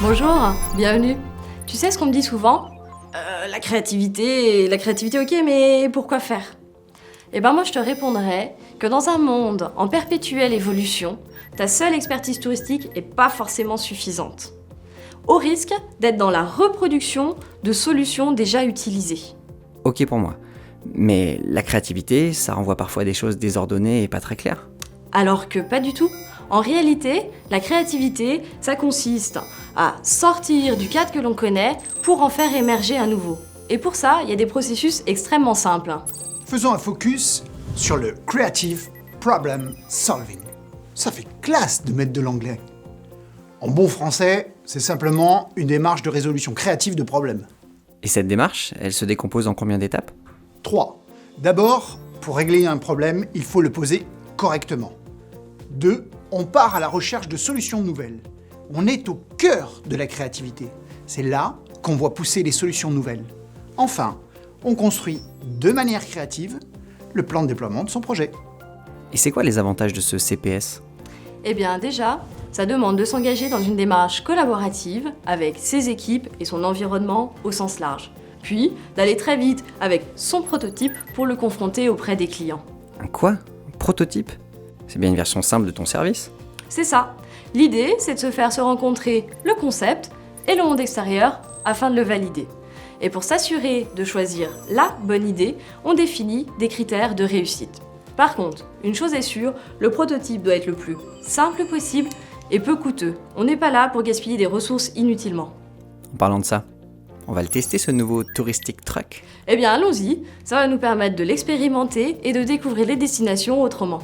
Bonjour, bienvenue. Tu sais ce qu'on me dit souvent? La créativité ok, mais pourquoi faire? Eh ben moi je te répondrais que dans un monde en perpétuelle évolution, ta seule expertise touristique est pas forcément suffisante. Au risque d'être dans la reproduction de solutions déjà utilisées. Ok pour moi. Mais la créativité, ça renvoie parfois à des choses désordonnées et pas très claires. Alors que pas du tout. En réalité, la créativité, ça consiste à sortir du cadre que l'on connaît pour en faire émerger un nouveau. Et pour ça, il y a des processus extrêmement simples. Faisons un focus sur le Creative Problem Solving. Ça fait classe de mettre de l'anglais. En bon français, c'est simplement une démarche de résolution créative de problèmes. Et cette démarche, elle se décompose en combien d'étapes? 3. D'abord, pour régler un problème, il faut le poser correctement. 2. On part à la recherche de solutions nouvelles. On est au cœur de la créativité. C'est là qu'on voit pousser les solutions nouvelles. Enfin, on construit de manière créative le plan de déploiement de son projet. Et c'est quoi les avantages de ce CPS? Eh bien déjà, ça demande de s'engager dans une démarche collaborative avec ses équipes et son environnement au sens large. Puis d'aller très vite avec son prototype pour le confronter auprès des clients. Un quoi? Un prototype? C'est bien une version simple de ton service? C'est ça. L'idée, c'est de se faire se rencontrer le concept et le monde extérieur afin de le valider. Et pour s'assurer de choisir la bonne idée, on définit des critères de réussite. Par contre, une chose est sûre, le prototype doit être le plus simple possible et peu coûteux. On n'est pas là pour gaspiller des ressources inutilement. En parlant de ça, on va le tester ce nouveau Touristic Truck? Eh bien allons-y, ça va nous permettre de l'expérimenter et de découvrir les destinations autrement.